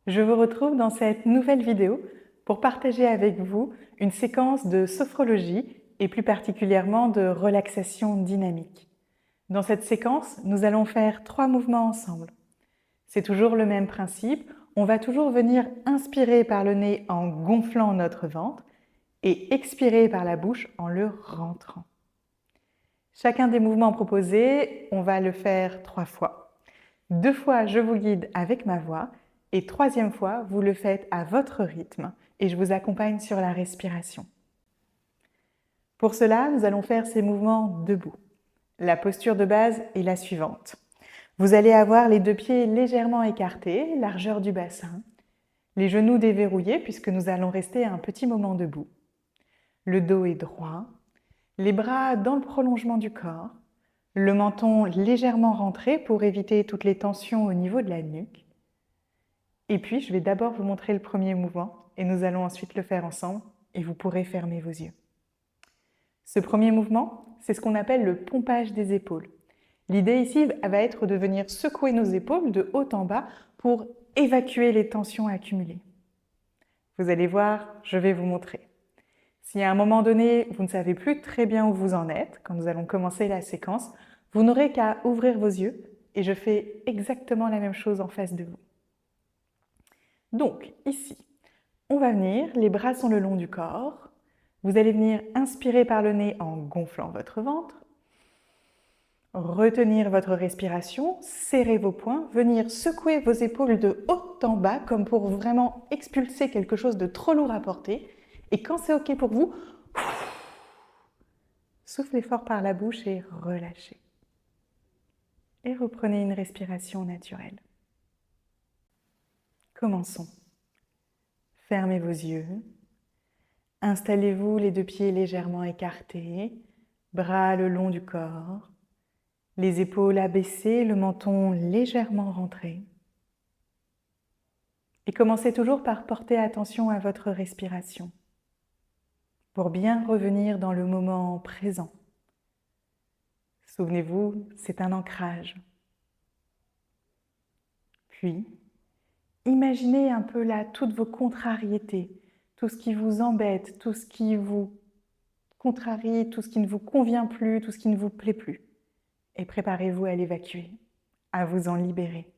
Je vous retrouve dans cette nouvelle vidéo pour partager avec vous une séquence de sophrologie et plus particulièrement de relaxation dynamique. Dans cette séquence, nous allons faire 3 mouvements ensemble. C'est toujours le même principe, on va toujours venir inspirer par le nez en gonflant notre ventre et expirer par la bouche en le rentrant. Chacun des mouvements proposés, on va le faire 3 fois. 2 fois, je vous guide avec ma voix et 3e fois, vous le faites à votre rythme et je vous accompagne sur la respiration. Pour cela, nous allons faire ces mouvements debout. La posture de base est la suivante. Vous allez avoir les 2 pieds légèrement écartés, largeur du bassin, les genoux déverrouillés puisque nous allons rester un petit moment debout. Le dos est droit, les bras dans le prolongement du corps, le menton légèrement rentré pour éviter toutes les tensions au niveau de la nuque. Et puis, je vais d'abord vous montrer le premier mouvement et nous allons ensuite le faire ensemble et vous pourrez fermer vos yeux. Ce premier mouvement, c'est ce qu'on appelle le pompage des épaules. L'idée ici va être de venir secouer nos épaules de haut en bas pour évacuer les tensions accumulées. Vous allez voir, je vais vous montrer. Si à un moment donné, vous ne savez plus très bien où vous en êtes, quand nous allons commencer la séquence, vous n'aurez qu'à ouvrir vos yeux et je fais exactement la même chose en face de vous. Donc, ici, on va venir, les bras sont le long du corps. Vous allez venir inspirer par le nez en gonflant votre ventre. Retenir votre respiration, serrer vos poings, venir secouer vos épaules de haut en bas comme pour vraiment expulser quelque chose de trop lourd à porter. Et quand c'est OK pour vous, soufflez fort par la bouche et relâchez. Et reprenez une respiration naturelle. Commençons. Fermez vos yeux. Installez-vous les 2 pieds légèrement écartés, bras le long du corps, les épaules abaissées, le menton légèrement rentré. Et commencez toujours par porter attention à votre respiration pour bien revenir dans le moment présent. Souvenez-vous, c'est un ancrage. Puis, imaginez un peu là toutes vos contrariétés, tout ce qui vous embête, tout ce qui vous contrarie, tout ce qui ne vous convient plus, tout ce qui ne vous plaît plus. Et préparez-vous à l'évacuer, à vous en libérer.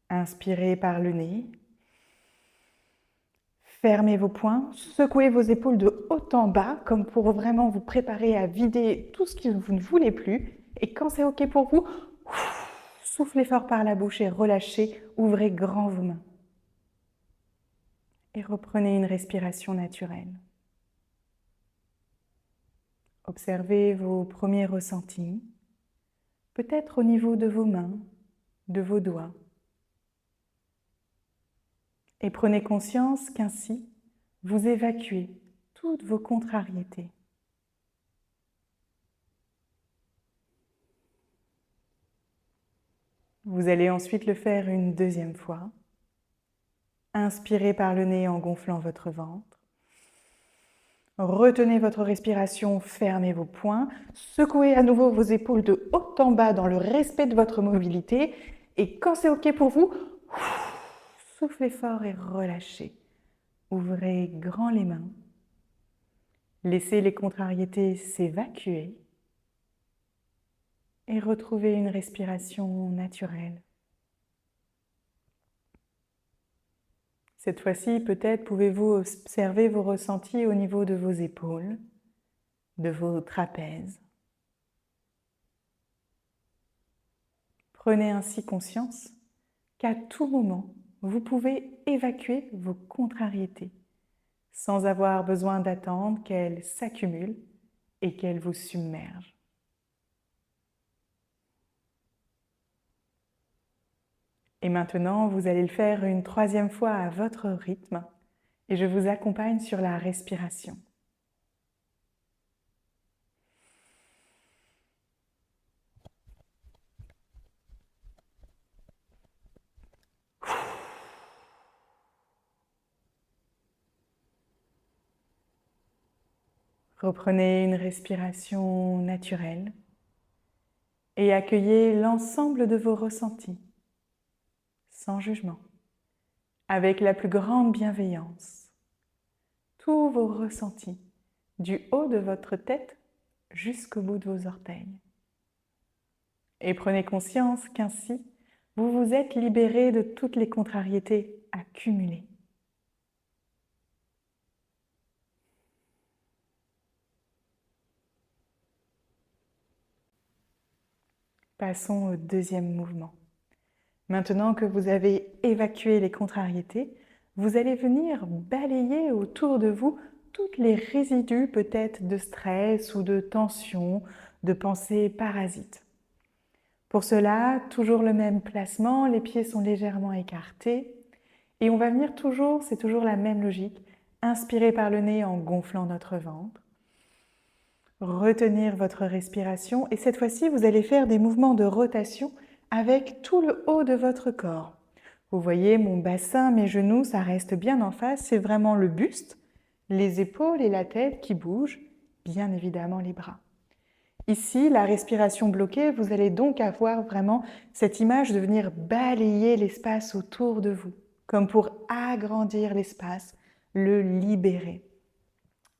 Inspirez par le nez. Fermez vos poings, secouez vos épaules de haut en bas, comme pour vraiment vous préparer à vider tout ce que vous ne voulez plus. Et quand c'est OK pour vous, soufflez fort par la bouche et relâchez, ouvrez grand vos mains. Et reprenez une respiration naturelle. Observez vos premiers ressentis, peut-être au niveau de vos mains, de vos doigts. Et prenez conscience qu'ainsi, vous évacuez toutes vos contrariétés. Vous allez ensuite le faire une 2e fois. Inspirez par le nez en gonflant votre ventre. Retenez votre respiration, fermez vos poings. Secouez à nouveau vos épaules de haut en bas dans le respect de votre mobilité. Et quand c'est OK pour vous, soufflez fort et relâchez. Ouvrez grand les mains. Laissez les contrariétés s'évacuer. Et retrouvez une respiration naturelle. Cette fois-ci, peut-être pouvez-vous observer vos ressentis au niveau de vos épaules, de vos trapèzes. Prenez ainsi conscience qu'à tout moment, vous pouvez évacuer vos contrariétés sans avoir besoin d'attendre qu'elles s'accumulent et qu'elles vous submergent. Et maintenant, vous allez le faire une 3e fois à votre rythme et je vous accompagne sur la respiration. Reprenez une respiration naturelle et accueillez l'ensemble de vos ressentis. sans jugement, avec la plus grande bienveillance, tous vos ressentis, du haut de votre tête jusqu'au bout de vos orteils. Et prenez conscience qu'ainsi, vous vous êtes libéré de toutes les contrariétés accumulées. Passons au deuxième mouvement. Maintenant que vous avez évacué les contrariétés, vous allez venir balayer autour de vous toutes les résidus peut-être de stress ou de tension, de pensées parasites. Pour cela, toujours le même placement, les pieds sont légèrement écartés et on va venir toujours, c'est toujours la même logique, inspirer par le nez en gonflant notre ventre, retenir votre respiration et cette fois-ci, vous allez faire des mouvements de rotation avec tout le haut de votre corps. Vous voyez mon bassin, mes genoux, ça reste bien en face, c'est vraiment le buste, les épaules et la tête qui bougent, bien évidemment les bras. Ici, la respiration bloquée, vous allez donc avoir vraiment cette image de venir balayer l'espace autour de vous, comme pour agrandir l'espace, le libérer.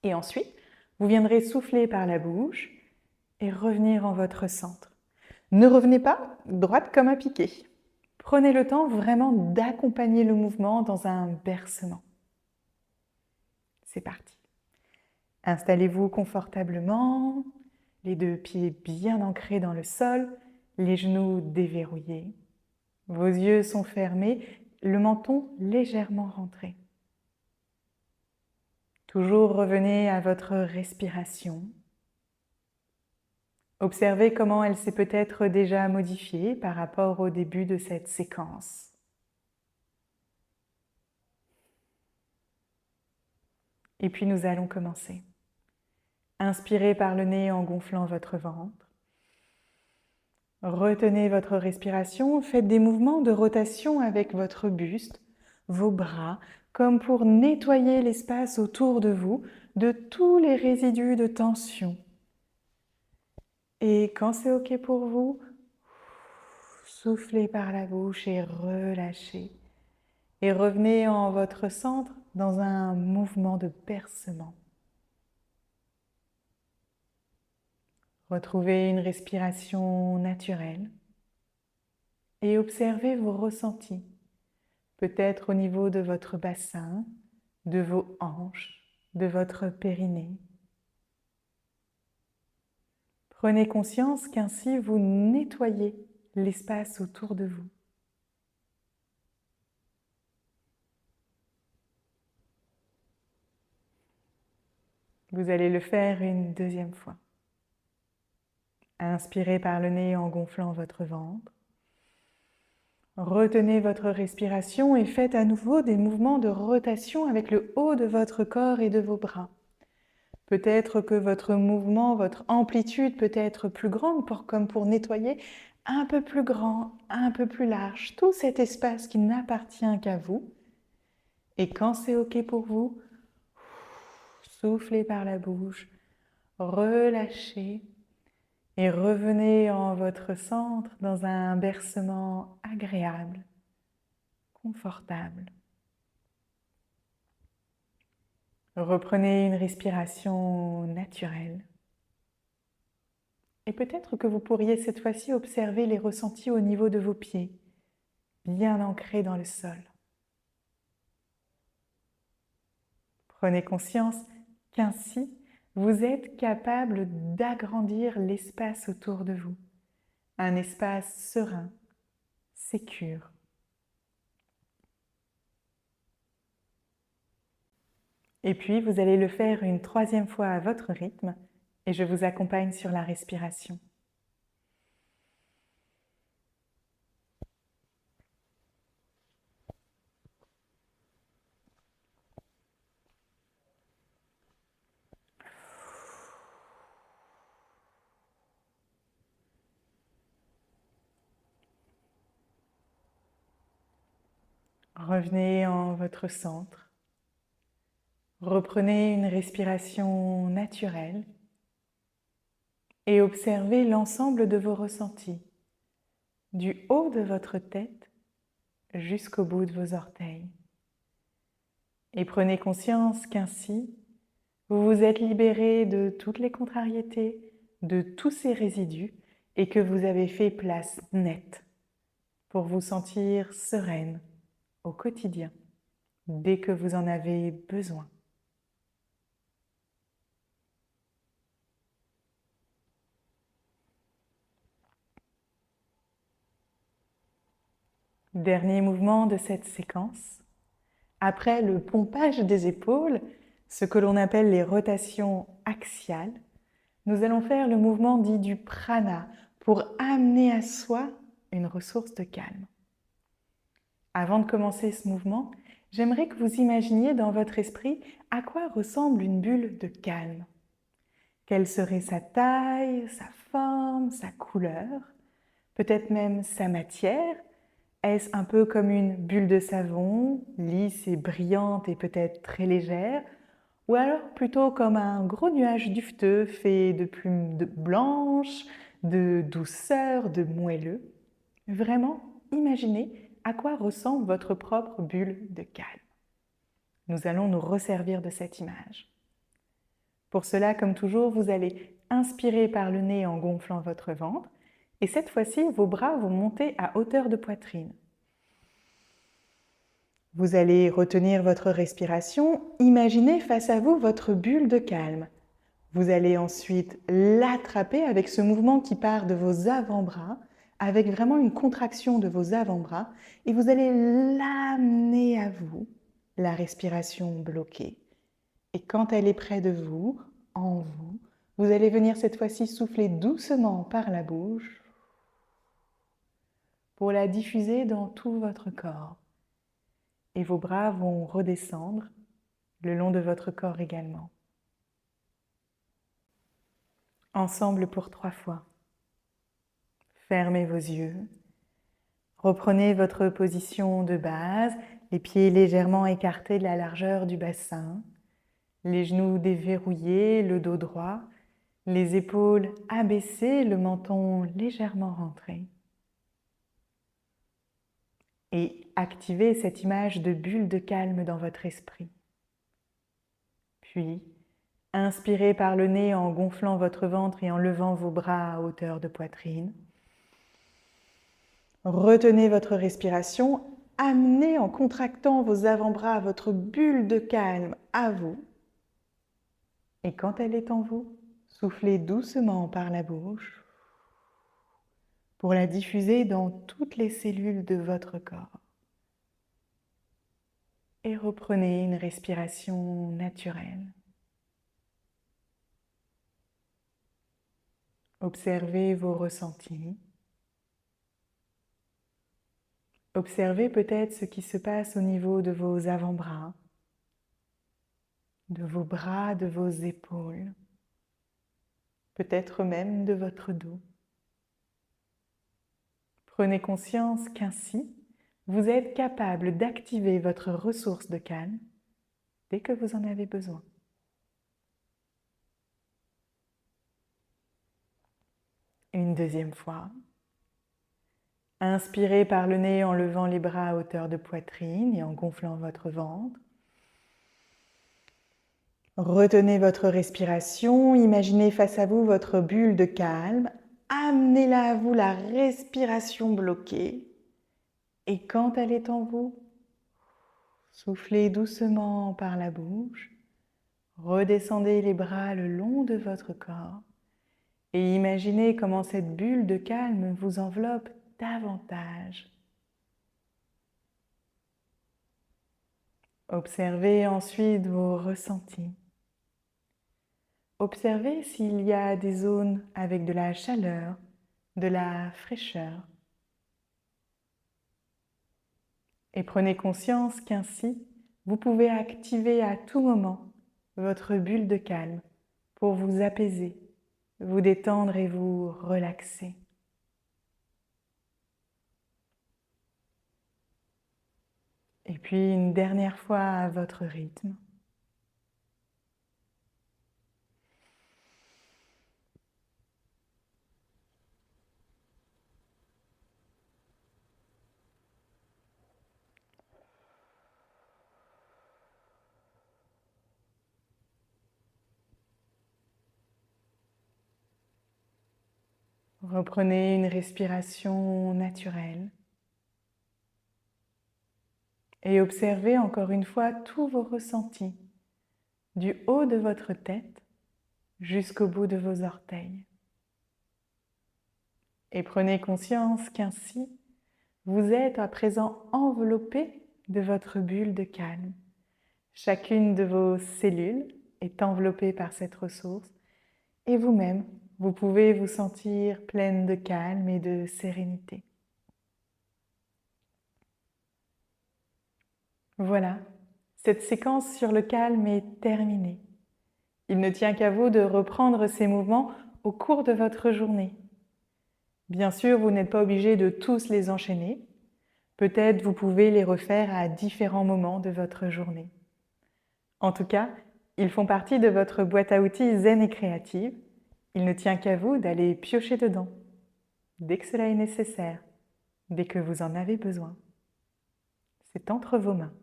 Et ensuite, vous viendrez souffler par la bouche et revenir en votre centre. Ne revenez pas droite comme un piqué. Prenez le temps vraiment d'accompagner le mouvement dans un bercement. C'est parti. Installez-vous confortablement, les deux pieds bien ancrés dans le sol, les genoux déverrouillés. Vos yeux sont fermés, le menton légèrement rentré. Toujours revenez à votre respiration. Observez comment elle s'est peut-être déjà modifiée par rapport au début de cette séquence. Et puis nous allons commencer. Inspirez par le nez en gonflant votre ventre. Retenez votre respiration, faites des mouvements de rotation avec votre buste, vos bras, comme pour nettoyer l'espace autour de vous de tous les résidus de tension. Et quand c'est OK pour vous, soufflez par la bouche et relâchez. Et revenez en votre centre dans un mouvement de bercement. Retrouvez une respiration naturelle et observez vos ressentis, peut-être au niveau de votre bassin, de vos hanches, de votre périnée. Prenez conscience qu'ainsi vous nettoyez l'espace autour de vous. Vous allez le faire une deuxième fois. Inspirez par le nez en gonflant votre ventre. Retenez votre respiration et faites à nouveau des mouvements de rotation avec le haut de votre corps et de vos bras. Peut-être que votre mouvement, votre amplitude peut être plus grande, comme pour nettoyer un peu plus grand, un peu plus large, tout cet espace qui n'appartient qu'à vous. Et quand c'est OK pour vous, soufflez par la bouche, relâchez et revenez en votre centre dans un bercement agréable, confortable. Reprenez une respiration naturelle. Et peut-être que vous pourriez cette fois-ci observer les ressentis au niveau de vos pieds, bien ancrés dans le sol. Prenez conscience qu'ainsi, vous êtes capable d'agrandir l'espace autour de vous. Un espace serein, sécure. Et puis, vous allez le faire une troisième fois à votre rythme et je vous accompagne sur la respiration. Revenez en votre centre. Reprenez une respiration naturelle et observez l'ensemble de vos ressentis, du haut de votre tête jusqu'au bout de vos orteils. Et prenez conscience qu'ainsi, vous vous êtes libéré de toutes les contrariétés, de tous ces résidus et que vous avez fait place nette pour vous sentir sereine au quotidien, dès que vous en avez besoin. Dernier mouvement de cette séquence. Après le pompage des épaules, ce que l'on appelle les rotations axiales, nous allons faire le mouvement dit du prana pour amener à soi une ressource de calme. Avant de commencer ce mouvement, j'aimerais que vous imaginiez dans votre esprit à quoi ressemble une bulle de calme. Quelle serait sa taille, sa forme, sa couleur, peut-être même sa matière. Est-ce un peu comme une bulle de savon, lisse et brillante et peut-être très légère, ou alors plutôt comme un gros nuage dufteux fait de plumes blanches, de douceur, de moelleux? Vraiment, imaginez à quoi ressemble votre propre bulle de calme. Nous allons nous resservir de cette image. Pour cela, comme toujours, vous allez inspirer par le nez en gonflant votre ventre, et cette fois-ci, vos bras vont monter à hauteur de poitrine. Vous allez retenir votre respiration, imaginez face à vous votre bulle de calme. Vous allez ensuite l'attraper avec ce mouvement qui part de vos avant-bras, avec vraiment une contraction de vos avant-bras, et vous allez l'amener à vous, la respiration bloquée. Et quand elle est près de vous, en vous, vous allez venir cette fois-ci souffler doucement par la bouche pour la diffuser dans tout votre corps. Et vos bras vont redescendre le long de votre corps également. Ensemble pour 3 fois. Fermez vos yeux. Reprenez votre position de base, les pieds légèrement écartés de la largeur du bassin, les genoux déverrouillés, le dos droit, les épaules abaissées, le menton légèrement rentré. Et activez cette image de bulle de calme dans votre esprit. Puis, inspirez par le nez en gonflant votre ventre et en levant vos bras à hauteur de poitrine. Retenez votre respiration, amenez en contractant vos avant-bras votre bulle de calme à vous. Et quand elle est en vous, soufflez doucement par la bouche pour la diffuser dans toutes les cellules de votre corps. Et reprenez une respiration naturelle. Observez vos ressentis. Observez peut-être ce qui se passe au niveau de vos avant-bras, de vos bras, de vos épaules, peut-être même de votre dos. Prenez conscience qu'ainsi, vous êtes capable d'activer votre ressource de calme dès que vous en avez besoin. Une deuxième fois. Inspirez par le nez en levant les bras à hauteur de poitrine et en gonflant votre ventre. Retenez votre respiration, imaginez face à vous votre bulle de calme, amenez-la à vous, la respiration bloquée. Et quand elle est en vous, soufflez doucement par la bouche, redescendez les bras le long de votre corps et imaginez comment cette bulle de calme vous enveloppe davantage. Observez ensuite vos ressentis. Observez s'il y a des zones avec de la chaleur, de la fraîcheur. Et prenez conscience qu'ainsi, vous pouvez activer à tout moment votre bulle de calme pour vous apaiser, vous détendre et vous relaxer. Et puis une dernière fois à votre rythme. Reprenez une respiration naturelle et observez encore une fois tous vos ressentis, du haut de votre tête jusqu'au bout de vos orteils. Et prenez conscience qu'ainsi, vous êtes à présent enveloppé de votre bulle de calme. Chacune de vos cellules est enveloppée par cette ressource et vous-même, vous pouvez vous sentir pleine de calme et de sérénité. Voilà, cette séquence sur le calme est terminée. Il ne tient qu'à vous de reprendre ces mouvements au cours de votre journée. Bien sûr, vous n'êtes pas obligé de tous les enchaîner. Peut-être vous pouvez les refaire à différents moments de votre journée. En tout cas, ils font partie de votre boîte à outils zen et créative. Il ne tient qu'à vous d'aller piocher dedans, dès que cela est nécessaire, dès que vous en avez besoin. C'est entre vos mains.